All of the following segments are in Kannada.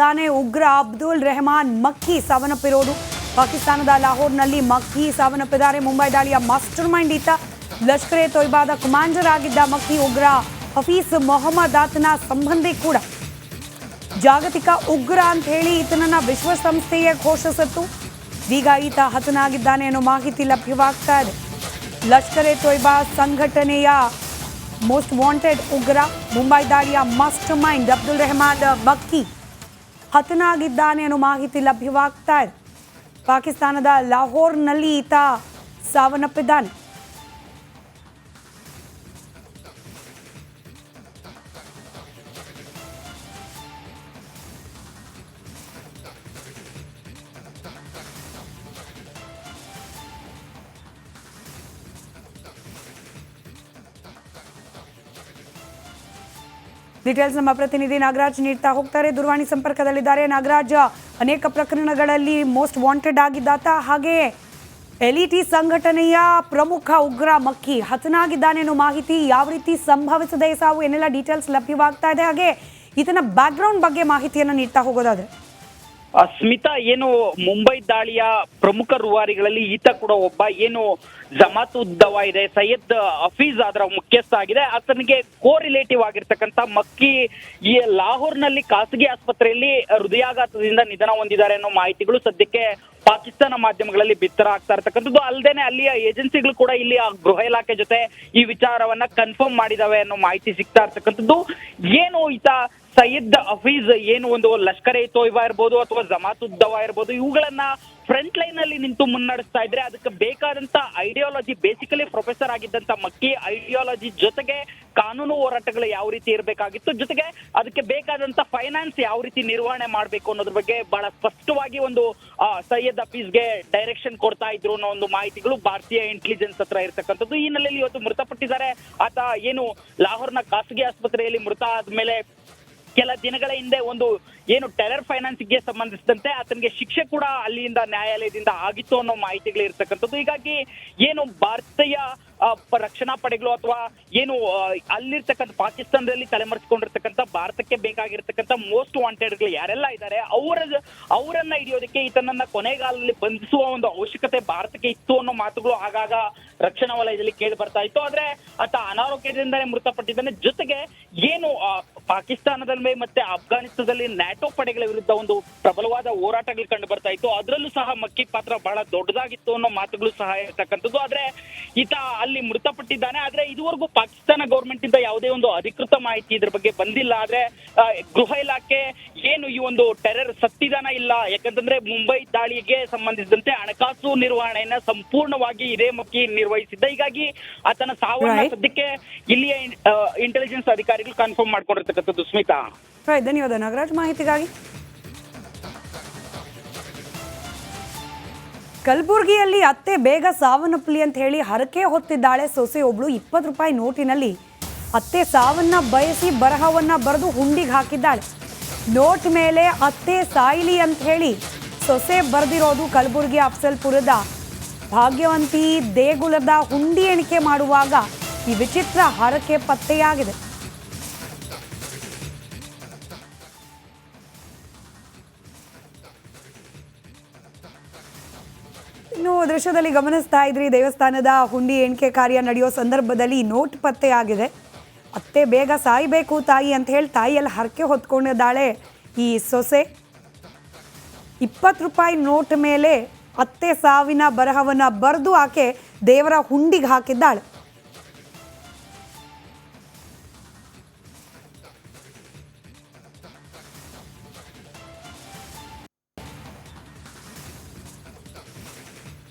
ತಾನೇ ಉಗ್ರ ಅಬ್ದುಲ್ ರೆಹಮಾನ್ ಮಕ್ಕಿ ಸಾವನ್ನಪ್ಪಿರೋದು. ಪಾಕಿಸ್ತಾನದ ಲಾಹೋರ್ನಲ್ಲಿ ಮಕ್ಕಿ ಸಾವನ್ನಪ್ಪಿದ್ದಾರೆ. ಮುಂಬೈ ದಾಳಿಯ ಮಾಸ್ಟರ್ ಮೈಂಡ್ ಈತ. ಲಷ್ಕರ್ ಎ ತೊಯ್ಬಾದ ಕಮಾಂಡರ್ ಆಗಿದ್ದ ಮಕ್ಕಿ ಉಗ್ರ ಹಫೀಜ್ ಮೊಹಮ್ಮದ್ ಆತನ ಸಂಬಂಧಿ ಕೂಡ. ಜಾಗತಿಕ ಉಗ್ರ ಅಂತ ಹೇಳಿ ಈತನನ್ನ ವಿಶ್ವಸಂಸ್ಥೆಯೇ ಘೋಷಿಸಿತ್ತು. ಈಗ ಈತ ಹತನಾಗಿದ್ದಾನೆ ಅನ್ನೋ ಮಾಹಿತಿ ಲಭ್ಯವಾಗ್ತಾ ಇದೆ. ಲಷ್ಕರ್ ಎ ತೊಯ್ಬಾ ಸಂಘಟನೆಯ ಮೋಸ್ಟ್ ವಾಂಟೆಡ್ ಉಗ್ರ, ಮುಂಬೈ ದಾಳಿಯ ಮಾಸ್ಟರ್ ಮೈಂಡ್ ಅಬ್ದುಲ್ ರೆಹಮಾನ್ ಮಕ್ಕಿ ಹತನಾಗಿದ್ದಾನೆ ಅನ್ನೋ ಮಾಹಿತಿ ಲಭ್ಯವಾಗ್ತಾ ಇದೆ. ಪಾಕಿಸ್ತಾನದ ಲಾಹೋರ್ನಲ್ಲಿ ಈತ ಸಾವನ್ನಪ್ಪಿದ್ದಾನೆ. ಡೀಟೇಲ್ಸ್ ನಮ್ಮ ಪ್ರತಿನಿಧಿ ನಾಗರಾಜ್ ನೀಡ್ತಾ ಹೋಗ್ತಾರೆ. ದೂರವಾಣಿ ಸಂಪರ್ಕದಲ್ಲಿದ್ದಾರೆ. ನಾಗರಾಜ್, ಅನೇಕ ಪ್ರಕರಣಗಳಲ್ಲಿ ಮೋಸ್ಟ್ ವಾಂಟೆಡ್ ಆಗಿದ್ದಾತ, ಹಾಗೆ ಎಲಿಟಿ ಸಂಘಟನೆಯ ಪ್ರಮುಖ ಉಗ್ರ ಮಕ್ಕಿ ಹತನಾಗಿದ್ದಾನೆ ಅನ್ನೋ ಮಾಹಿತಿ ಯಾವ ರೀತಿ ಸಂಭವಿಸಿದೆ, ಸಾವು ಏನೆಲ್ಲ ಡೀಟೇಲ್ಸ್ ಲಭ್ಯವಾಗ್ತಾ ಇದೆ, ಹಾಗೆ ಈತನ ಬ್ಯಾಕ್ಗ್ರೌಂಡ್ ಬಗ್ಗೆ ಮಾಹಿತಿಯನ್ನು ನೀಡ್ತಾ ಹೋಗೋದಾದ್ರೆ? ಸ್ಮಿತಾ, ಏನು ಮುಂಬೈ ದಾಳಿಯ ಪ್ರಮುಖ ರೂವಾರಿಗಳಲ್ಲಿ ಈತ ಕೂಡ ಒಬ್ಬ. ಏನು ಜಮಾತ್ ಉದ್ ದವಾ ಇದೆ, ಸೈಯದ್ ಹಫೀಜ್ ಅದರ ಮುಖ್ಯಸ್ಥ ಆಗಿದೆ. ಆತನಿಗೆ ಕೋ ರಿಲೇಟಿವ್ ಆಗಿರ್ತಕ್ಕಂಥ ಮಕ್ಕಿ ಈ ಲಾಹೋರ್ನಲ್ಲಿ ಖಾಸಗಿ ಆಸ್ಪತ್ರೆಯಲ್ಲಿ ಹೃದಯಾಘಾತದಿಂದ ನಿಧನ ಹೊಂದಿದ್ದಾರೆ ಅನ್ನೋ ಮಾಹಿತಿಗಳು ಸದ್ಯಕ್ಕೆ ಪಾಕಿಸ್ತಾನ ಮಾಧ್ಯಮಗಳಲ್ಲಿ ಬಿತ್ತರ ಆಗ್ತಾ ಇರ್ತಕ್ಕಂಥದ್ದು. ಅಲ್ಲದೇನೆ ಅಲ್ಲಿಯ ಏಜೆನ್ಸಿಗಳು ಕೂಡ ಇಲ್ಲಿ ಗೃಹ ಇಲಾಖೆ ಜೊತೆ ಈ ವಿಚಾರವನ್ನ ಕನ್ಫರ್ಮ್ ಮಾಡಿದಾವೆ ಅನ್ನೋ ಮಾಹಿತಿ ಸಿಗ್ತಾ ಇರ್ತಕ್ಕಂಥದ್ದು. ಏನು ಈತ ಸೈಯದ್ ಹಫೀಜ್ ಏನು ಒಂದು ಲಷ್ಕರ್ ಎ ತೊಯ್ಬಾ ಇರ್ಬೋದು ಅಥವಾ ಜಮಾತ್ ಉದ್ ದವಾ ಇರ್ಬೋದು, ಇವುಗಳನ್ನ ಫ್ರಂಟ್ ಲೈನ್ ಅಲ್ಲಿ ನಿಂತು ಮುನ್ನಡೆಸ್ತಾ ಇದ್ರೆ ಅದಕ್ಕೆ ಬೇಕಾದಂತ ಐಡಿಯಾಲಜಿ, ಬೇಸಿಕಲಿ ಪ್ರೊಫೆಸರ್ ಆಗಿದ್ದಂತ ಮಕ್ಕಿ ಐಡಿಯಾಲಜಿ ಜೊತೆಗೆ ಕಾನೂನು ಹೋರಾಟಗಳು ಯಾವ ರೀತಿ ಇರಬೇಕಾಗಿತ್ತು, ಜೊತೆಗೆ ಅದಕ್ಕೆ ಬೇಕಾದಂತ ಫೈನಾನ್ಸ್ ಯಾವ ರೀತಿ ನಿರ್ವಹಣೆ ಮಾಡಬೇಕು ಅನ್ನೋದ್ರ ಬಗ್ಗೆ ಬಹಳ ಸ್ಪಷ್ಟವಾಗಿ ಒಂದು ಸೈಯದ್ ಹಫೀಜ್ಗೆ ಡೈರೆಕ್ಷನ್ ಕೊಡ್ತಾ ಇದ್ರು ಅನ್ನೋ ಒಂದು ಮಾಹಿತಿಗಳು ಭಾರತೀಯ ಇಂಟೆಲಿಜೆನ್ಸ್ ಹತ್ರ ಇರ್ತಕ್ಕಂಥದ್ದು. ಈ ಹಿನ್ನೆಲೆಯಲ್ಲಿ ಇವತ್ತು ಮೃತಪಟ್ಟಿದ್ದಾರೆ. ಆತ ಏನು ಲಾಹೋರ್ನ ಖಾಸಗಿ ಆಸ್ಪತ್ರೆಯಲ್ಲಿ ಮೃತ ಆದ್ಮೇಲೆ ಕೆಲ ದಿನಗಳ ಹಿಂದೆ ಒಂದು ಏನು ಟೆರರ್ ಫೈನಾನ್ಸ್ಗೆ ಸಂಬಂಧಿಸಿದಂತೆ ಆತನಿಗೆ ಶಿಕ್ಷೆ ಕೂಡ ಅಲ್ಲಿಂದ ನ್ಯಾಯಾಲಯದಿಂದ ಆಗಿತ್ತು ಅನ್ನೋ ಮಾಹಿತಿಗಳು ಇರ್ತಕ್ಕಂಥದ್ದು. ಹೀಗಾಗಿ ಏನು ಭಾರತೀಯ ರಕ್ಷಣಾ ಪಡೆಗಳು ಅಥವಾ ಏನು ಅಲ್ಲಿರ್ತಕ್ಕಂಥ ಪಾಕಿಸ್ತಾನದಲ್ಲಿ ತಲೆಮರೆಸಿಕೊಂಡಿರ್ತಕ್ಕಂಥ ಭಾರತಕ್ಕೆ ಬೇಕಾಗಿರ್ತಕ್ಕಂಥ ಮೋಸ್ಟ್ ವಾಂಟೆಡ್ಗಳು ಯಾರೆಲ್ಲ ಇದ್ದಾರೆ ಅವರನ್ನ ಹಿಡಿಯೋದಕ್ಕೆ ಈತನನ್ನ ಕೊನೆಗಾಲದಲ್ಲಿ ಬಂಧಿಸುವ ಒಂದು ಅವಶ್ಯಕತೆ ಭಾರತಕ್ಕೆ ಇತ್ತು ಅನ್ನೋ ಮಾತುಗಳು ಆಗಾಗ ರಕ್ಷಣಾ ವಲಯದಲ್ಲಿ ಕೇಳಿ ಬರ್ತಾ ಇತ್ತು. ಆದ್ರೆ ಆತ ಅನಾರೋಗ್ಯದಿಂದಲೇ ಮೃತಪಟ್ಟಿದ್ದಾನೆ. ಜೊತೆಗೆ ಏನು ಪಾಕಿಸ್ತಾನದಲ್ಲಿ ಮತ್ತೆ ಅಫ್ಘಾನಿಸ್ತಾನದಲ್ಲಿ ನ್ಯಾಟೋ ಪಡೆಗಳ ವಿರುದ್ಧ ಒಂದು ಪ್ರಬಲವಾದ ಹೋರಾಟಗಳು ಕಂಡು ಬರ್ತಾ ಇತ್ತು. ಅದರಲ್ಲೂ ಸಹ ಮಕ್ಕಿ ಪಾತ್ರ ಬಹಳ ದೊಡ್ಡದಾಗಿತ್ತು ಅನ್ನೋ ಮಾತುಗಳು ಸಹ ಇರ್ತಕ್ಕಂಥದ್ದು. ಆದ್ರೆ ಈತ ಅಲ್ಲಿ ಮೃತಪಟ್ಟಿದ್ದಾನೆ. ಆದ್ರೆ ಇದುವರೆಗೂ ಪಾಕಿಸ್ತಾನ ಗೌರ್ಮೆಂಟ್ ಇಂದ ಯಾವುದೇ ಒಂದು ಅಧಿಕೃತ ಮಾಹಿತಿ ಇದ್ರ ಬಗ್ಗೆ ಬಂದಿಲ್ಲ. ಆದ್ರೆ ಗೃಹ ಇಲಾಖೆ ಏನು ಈ ಒಂದು ಟೆರರ್ ಸತ್ತಿದಾನ ಇಲ್ಲ, ಯಾಕಂತಂದ್ರೆ ಮುಂಬೈ ದಾಳಿಗೆ ಸಂಬಂಧಿಸಿದಂತೆ ಹಣಕಾಸು ನಿರ್ವಹಣೆಯನ್ನ ಸಂಪೂರ್ಣವಾಗಿ ಇದೇ ಮಕ್ಕಿ ನಿರ್ವಹಿಸಿದ್ದ. ಹೀಗಾಗಿ ಆತನ ಸಾವನ್ನ ಸದ್ಯಕ್ಕೆ ಇಲ್ಲಿಯ ಇಂಟೆಲಿಜೆನ್ಸ್ ಅಧಿಕಾರಿಗಳು ಕನ್ಫರ್ಮ್ ಮಾಡ್ಕೊಂಡಿರ್ತಕ್ಕಂಥದ್ದು. ಸ್ಮಿತಾ, ಧನ್ಯವಾದ ನಾಗರಾಜ್ ಮಾಹಿತಿಗಾಗಿ. ಕಲಬುರಗಿಯಲ್ಲಿ ಅತ್ತೆ ಬೇಗ ಸಾವನ್ನಪ್ಪಲಿ ಅಂತ ಹೇಳಿ ಹರಕೆ ಹೊತ್ತಿದ್ದಾಳೆ ಸೊಸೆ ಒಬ್ಳು. 20 ರೂಪಾಯಿ ನೋಟಿನಲ್ಲಿ ಅತ್ತೆ ಸಾವನ್ನ ಬಯಸಿ ಬರಹವನ್ನ ಬರೆದು ಹುಂಡಿಗೆ ಹಾಕಿದ್ದಾಳೆ. ನೋಟ್ ಮೇಲೆ ಅತ್ತೆ ಸಾಯಿಲಿ ಅಂತ ಹೇಳಿ ಸೊಸೆ ಬರೆದಿರೋದು. ಕಲಬುರಗಿ ಅಫ್ಸಲ್ಪುರದ ಭಾಗ್ಯವಂತಿ ದೇಗುಲದ ಹುಂಡಿ ಎಣಿಕೆ ಮಾಡುವಾಗ ಈ ವಿಚಿತ್ರ ಹರಕೆ ಪತ್ತೆಯಾಗಿದೆ. ಇನ್ನು ದೃಶ್ಯದಲ್ಲಿ ಗಮನಿಸ್ತಾ ಇದ್ರಿ, ದೇವಸ್ಥಾನದ ಹುಂಡಿ ಎಣಿಕೆ ಕಾರ್ಯ ನಡೆಯೋ ಸಂದರ್ಭದಲ್ಲಿ ನೋಟ್ ಪತ್ತೆಯಾಗಿದೆ. ಅತ್ತೆ ಬೇಗ ಸಾಯಬೇಕು ತಾಯಿ ಅಂತ ಹೇಳಿ ತಾಯಿಯಲ್ಲಿ ಹರಕೆ ಹೊತ್ಕೊಂಡಿದ್ದಾಳೆ ಈ ಸೊಸೆ. 20 ರೂಪಾಯಿ ನೋಟ್ ಮೇಲೆ ಅತ್ತೆ ಸಾವಿನ ಬರಹವನ್ನು ಬರೆದು ಆಕೆ ದೇವರ ಹುಂಡಿಗೆ ಹಾಕಿದ್ದಾಳೆ.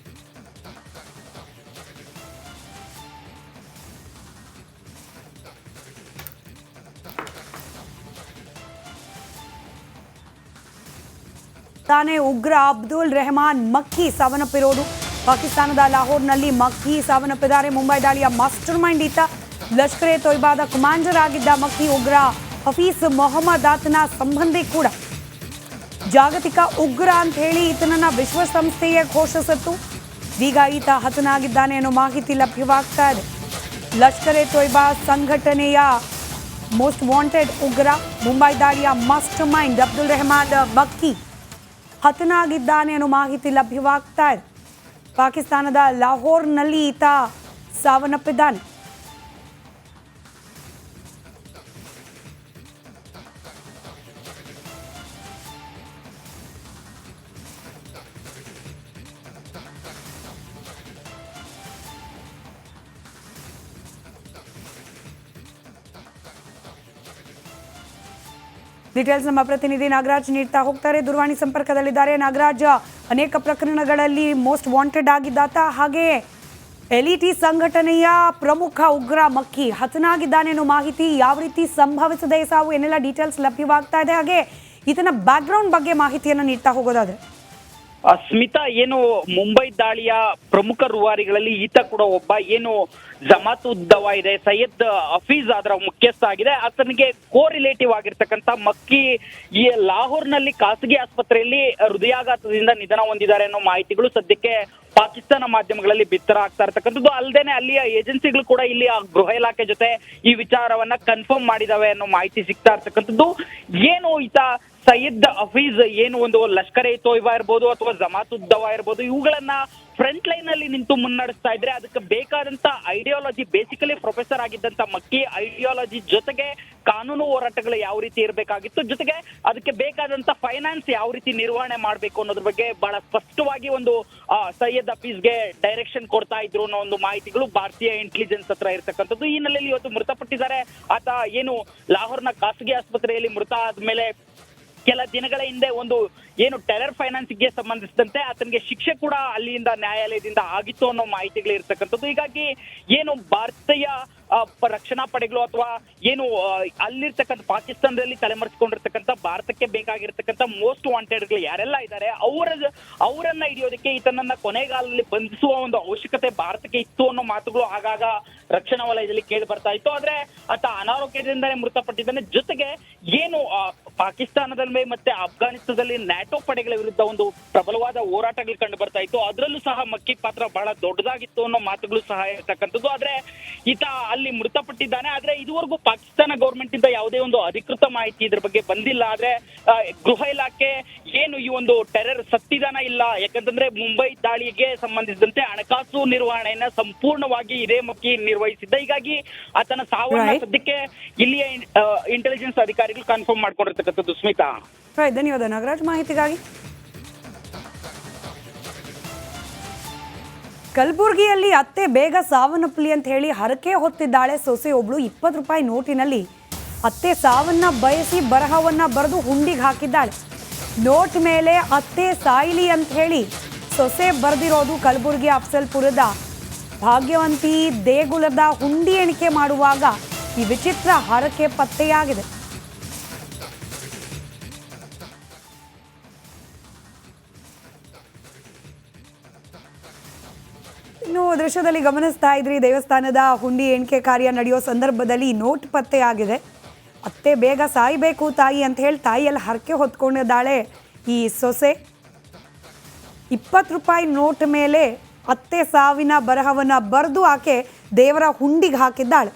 ತಾನೇ ಉಗ್ರ ಅಬ್ದುಲ್ ರೆಹಮಾನ್ ಮಕ್ಕಿ ಸಾವನ್ನಪ್ಪಿರೋದು. ಪಾಕಿಸ್ತಾನದ ಲಾಹೋರ್ನಲ್ಲಿ ಮಕ್ಕಿ ಸಾವನ್ನಪ್ಪಿದ್ದಾರೆ. ಮುಂಬೈ ದಾಳಿಯ ಮಾಸ್ಟರ್ ಮೈಂಡ್ ಈತ. ಲಷ್ಕರ್ ಎ ತೊಯ್ಬಾದ ಕಮಾಂಡರ್ ಆಗಿದ್ದ ಮಕ್ಕಿ ಉಗ್ರ ಹಫೀಜ್ ಮೊಹಮ್ಮದ್ ಆತನ ಸಂಬಂಧಿ ಕೂಡ. ಜಾಗತಿಕ ಉಗ್ರ ಅಂತ ಹೇಳಿ ಈತನನ್ನ ವಿಶ್ವಸಂಸ್ಥೆಯೇ ಘೋಷಿಸಿತ್ತು. ಈಗ ಈತ ಹತನಾಗಿದ್ದಾನೆ ಅನ್ನೋ ಮಾಹಿತಿ ಲಭ್ಯವಾಗ್ತಾ ಇದೆ. ಲಷ್ಕರ್ ಎ ತೊಯ್ಬಾ ಸಂಘಟನೆಯ ಮೋಸ್ಟ್ ವಾಂಟೆಡ್ ಉಗ್ರ ಮುಂಬೈ ದಾಳಿಯ ಮಾಸ್ಟರ್ ಮೈಂಡ್ ಅಬ್ದುಲ್ ರೆಹಮಾನ್ ಮಕ್ಕಿ ಹತನಾಗಿದ್ದಾನೆ ಅನ್ನೋ ಮಾಹಿತಿ ಲಭ್ಯವಾಗ್ತಾ ಇದೆ. ಪಾಕಿಸ್ತಾನದ ಲಾಹೋರ್ನಲ್ಲಿ ಈತ ಸಾವನ್ನಪ್ಪಿದ್ದಾನೆ. ಡೀಟೇಲ್ಸ್ ನಮ್ಮ ಪ್ರತಿನಿಧಿ ನಾಗರಾಜ್ ನೀಡ್ತಾ ಹೋಗ್ತಾರೆ. ದೂರವಾಣಿ ಸಂಪರ್ಕದಲ್ಲಿದ್ದಾರೆ ನಾಗರಾಜ್. ಅನೇಕ ಪ್ರಕರಣಗಳಲ್ಲಿ ಮೋಸ್ಟ್ ವಾಂಟೆಡ್ ಆಗಿದ್ದಾತ, ಹಾಗೆ ಎಲ್ಇಟಿ ಸಂಘಟನೆಯ ಪ್ರಮುಖ ಉಗ್ರ ಮಕ್ಕಿ ಹತನಾಗಿದ್ದಾನೆ ಅನ್ನೋ ಮಾಹಿತಿ ಯಾವ ರೀತಿ ಸಂಭವಿಸಿದೆ, ಸಾವು ಏನೆಲ್ಲ ಡೀಟೇಲ್ಸ್ ಲಭ್ಯವಾಗ್ತಾ ಇದೆ, ಹಾಗೆ ಈತನ ಬ್ಯಾಕ್ಗ್ರೌಂಡ್ ಬಗ್ಗೆ ಮಾಹಿತಿಯನ್ನು ನೀಡ್ತಾ ಹೋಗೋದಾದ್ರೆ? ಸ್ಮಿತಾ, ಏನು ಮುಂಬೈ ದಾಳಿಯ ಪ್ರಮುಖ ರೂವಾರಿಗಳಲ್ಲಿ ಈತ ಕೂಡ ಒಬ್ಬ. ಏನು ಜಮಾತ್ ಉದ್ ದವಾ ಇದೆ, ಸೈಯದ್ ಹಫೀಜ್ ಅದರ ಮುಖ್ಯಸ್ಥ ಆಗಿದೆ. ಆತನಿಗೆ ಕೋರಿಲೇಟಿವ್ ಆಗಿರ್ತಕ್ಕಂಥ ಮಕ್ಕಿ ಈ ಲಾಹೋರ್ನಲ್ಲಿ ಖಾಸಗಿ ಆಸ್ಪತ್ರೆಯಲ್ಲಿ ಹೃದಯಾಘಾತದಿಂದ ನಿಧನ ಹೊಂದಿದ್ದಾರೆ ಅನ್ನೋ ಮಾಹಿತಿಗಳು ಸದ್ಯಕ್ಕೆ ಪಾಕಿಸ್ತಾನ ಮಾಧ್ಯಮಗಳಲ್ಲಿ ಬಿತ್ತರ ಆಗ್ತಾ ಇರ್ತಕ್ಕಂಥದ್ದು. ಅಲ್ಲದೇನೆ ಅಲ್ಲಿಯ ಏಜೆನ್ಸಿಗಳು ಕೂಡ ಇಲ್ಲಿ ಗೃಹ ಇಲಾಖೆ ಜೊತೆ ಈ ವಿಚಾರವನ್ನ ಕನ್ಫರ್ಮ್ ಮಾಡಿದಾವೆ ಅನ್ನೋ ಮಾಹಿತಿ ಸಿಗ್ತಾ ಇರ್ತಕ್ಕಂಥದ್ದು. ಏನು ಈತ ಸೈಯದ್ ಹಫೀಜ್ ಏನು ಒಂದು ಲಷ್ಕರ್ ಎ ತೊಯ್ಬಾ ಇರ್ಬೋದು ಅಥವಾ ಜಮಾತ್ ಉದ್ ದವಾ ಇರ್ಬೋದು, ಇವುಗಳನ್ನ ಫ್ರಂಟ್ ಲೈನ್ ಅಲ್ಲಿ ನಿಂತು ಮುನ್ನಡೆಸ್ತಾ ಇದ್ರೆ ಅದಕ್ಕೆ ಬೇಕಾದಂತ ಐಡಿಯಾಲಜಿ, ಬೇಸಿಕಲಿ ಪ್ರೊಫೆಸರ್ ಆಗಿದ್ದಂತ ಮಕ್ಕಿ ಐಡಿಯಾಲಜಿ ಜೊತೆಗೆ ಕಾನೂನು ಹೋರಾಟಗಳು ಯಾವ ರೀತಿ ಇರಬೇಕಾಗಿತ್ತು, ಜೊತೆಗೆ ಅದಕ್ಕೆ ಬೇಕಾದಂತ ಫೈನಾನ್ಸ್ ಯಾವ ರೀತಿ ನಿರ್ವಹಣೆ ಮಾಡಬೇಕು ಅನ್ನೋದ್ರ ಬಗ್ಗೆ ಬಹಳ ಸ್ಪಷ್ಟವಾಗಿ ಒಂದು ಸೈಯದ್ ಹಫೀಜ್ಗೆ ಡೈರೆಕ್ಷನ್ ಕೊಡ್ತಾ ಇದ್ರು ಅನ್ನೋ ಒಂದು ಮಾಹಿತಿಗಳು ಭಾರತೀಯ ಇಂಟೆಲಿಜೆನ್ಸ್ ಹತ್ರ ಇರ್ತಕ್ಕಂಥದ್ದು. ಈ ಹಿನ್ನೆಲೆಯಲ್ಲಿ ಇವತ್ತು ಮೃತಪಟ್ಟಿದ್ದಾರೆ. ಆತ ಏನು ಲಾಹೋರ್ನ ಖಾಸಗಿ ಆಸ್ಪತ್ರೆಯಲ್ಲಿ ಮೃತ ಆದ್ಮೇಲೆ ಕೆಲ ದಿನಗಳ ಹಿಂದೆ ಒಂದು ಏನು ಟೆರರ್ ಫೈನಾನ್ಸ್ಗೆ ಸಂಬಂಧಿಸಿದಂತೆ ಆತನಿಗೆ ಶಿಕ್ಷೆ ಕೂಡ ಅಲ್ಲಿಂದ ನ್ಯಾಯಾಲಯದಿಂದ ಆಗಿತ್ತು ಅನ್ನೋ ಮಾಹಿತಿಗಳು ಇರ್ತಕ್ಕಂಥದ್ದು. ಹೀಗಾಗಿ ಏನು ಭಾರತೀಯ ರಕ್ಷಣಾ ಪಡೆಗಳು ಅಥವಾ ಏನು ಅಲ್ಲಿರ್ತಕ್ಕಂಥ ಪಾಕಿಸ್ತಾನದಲ್ಲಿ ತಲೆಮರೆಸಿಕೊಂಡಿರ್ತಕ್ಕಂಥ ಭಾರತಕ್ಕೆ ಬೇಕಾಗಿರ್ತಕ್ಕಂಥ ಮೋಸ್ಟ್ ವಾಂಟೆಡ್ಗಳು ಯಾರೆಲ್ಲ ಇದ್ದಾರೆ ಅವರನ್ನ ಹಿಡಿಯೋದಕ್ಕೆ ಈತನನ್ನ ಕೊನೆಗಾಲದಲ್ಲಿ ಬಂಧಿಸುವ ಒಂದು ಅವಶ್ಯಕತೆ ಭಾರತಕ್ಕೆ ಇತ್ತು ಅನ್ನೋ ಮಾತುಗಳು ಆಗಾಗ ರಕ್ಷಣಾ ವಲಯದಲ್ಲಿ ಕೇಳಿ ಬರ್ತಾ ಇತ್ತು. ಆದ್ರೆ ಆತ ಅನಾರೋಗ್ಯದಿಂದಲೇ ಮೃತಪಟ್ಟಿದ್ದಾನೆ. ಜೊತೆಗೆ ಏನು ಪಾಕಿಸ್ತಾನದಲ್ಲಿ ಮತ್ತೆ ಅಫ್ಘಾನಿಸ್ತಾನದಲ್ಲಿ ನ್ಯಾಟೋ ಪಡೆಗಳ ವಿರುದ್ಧ ಒಂದು ಪ್ರಬಲವಾದ ಹೋರಾಟಗಳು ಕಂಡು ಬರ್ತಾ ಇತ್ತು. ಅದರಲ್ಲೂ ಸಹ ಮಕ್ಕಿ ಪಾತ್ರ ಬಹಳ ದೊಡ್ಡದಾಗಿತ್ತು ಅನ್ನೋ ಮಾತುಗಳು ಸಹ ಇರ್ತಕ್ಕಂಥದ್ದು. ಆದ್ರೆ ಈತ ಅಲ್ಲಿ ಮೃತಪಟ್ಟಿದ್ದಾನೆ. ಆದ್ರೆ ಇದುವರೆಗೂ ಪಾಕಿಸ್ತಾನ ಗೌರ್ಮೆಂಟ್ ಇಂದ ಯಾವುದೇ ಒಂದು ಅಧಿಕೃತ ಮಾಹಿತಿ ಇದ್ರ ಬಗ್ಗೆ ಬಂದಿಲ್ಲ. ಆದ್ರೆ ಗೃಹ ಇಲಾಖೆ ಏನು ಈ ಒಂದು ಟೆರರ್ ಸತ್ತಿದಾನ ಇಲ್ಲ, ಯಾಕಂತಂದ್ರೆ ಮುಂಬೈ ದಾಳಿಗೆ ಸಂಬಂಧಿಸಿದಂತೆ ಹಣಕಾಸು ನಿರ್ವಹಣೆಯನ್ನ ಸಂಪೂರ್ಣವಾಗಿ ಇದೇ ಮಕ್ಕಿ ನಿರ್ವಹಿಸಿದ್ದ. ಹೀಗಾಗಿ ಆತನ ಸಾವನ್ನ ಸದ್ಯಕ್ಕೆ ಇಲ್ಲಿಯ ಇಂಟೆಲಿಜೆನ್ಸ್ ಅಧಿಕಾರಿಗಳು ಕನ್ಫರ್ಮ್ ಮಾಡ್ಕೊಂಡಿರ್ತಕ್ಕಂಥದ್ದು. ಸ್ಮಿತಾ, ಧನ್ಯವಾದ ನಾಗರಾಜ್ ಮಾಹಿತಿಗಾಗಿ. ಕಲಬುರಗಿಯಲ್ಲಿ ಅತ್ತೆ ಬೇಗ ಸಾವನ್ನಪ್ಪಲಿ ಅಂತ ಹೇಳಿ ಹರಕೆ ಹೊತ್ತಿದ್ದಾಳೆ ಸೊಸೆ ಒಬ್ಳು. 20 ರೂಪಾಯಿ ನೋಟಿನಲ್ಲಿ ಅತ್ತೆ ಸಾವನ್ನ ಬಯಸಿ ಬರಹವನ್ನ ಬರೆದು ಹುಂಡಿಗೆ ಹಾಕಿದ್ದಾಳೆ. ನೋಟ್ ಮೇಲೆ ಅತ್ತೆ ಸಾಯಿಲಿ ಅಂತ ಹೇಳಿ ಸೊಸೆ ಬರೆದಿರೋದು. ಕಲಬುರಗಿ ಅಫ್ಸಲ್ಪುರದ ಭಾಗ್ಯವಂತಿ ದೇಗುಲದ ಹುಂಡಿ ಎಣಿಕೆ ಮಾಡುವಾಗ ಈ ವಿಚಿತ್ರ ಹರಕೆ ಪತ್ತೆಯಾಗಿದೆ. ಇನ್ನು ದೃಶ್ಯದಲ್ಲಿ ಗಮನಿಸ್ತಾ ಇದ್ರಿ, ದೇವಸ್ಥಾನದ ಹುಂಡಿ ಎಣಿಕೆ ಕಾರ್ಯ ನಡೆಯೋ ಸಂದರ್ಭದಲ್ಲಿ ನೋಟ್ ಪತ್ತೆಯಾಗಿದೆ. ಅತ್ತೆ ಬೇಗ ಸಾಯಬೇಕು ತಾಯಿ ಅಂತ ಹೇಳಿ ತಾಯಿಯಲ್ಲಿ ಹರಕೆ ಹೊತ್ಕೊಂಡಿದ್ದಾಳೆ ಈ ಸೊಸೆ. 20 ರೂಪಾಯಿ ನೋಟ್ ಮೇಲೆ ಅತ್ತೆ ಸಾವಿನ ಬರಹವನ್ನು ಬರೆದು ಆಕೆ ದೇವರ ಹುಂಡಿಗೆ ಹಾಕಿದ್ದಾಳೆ.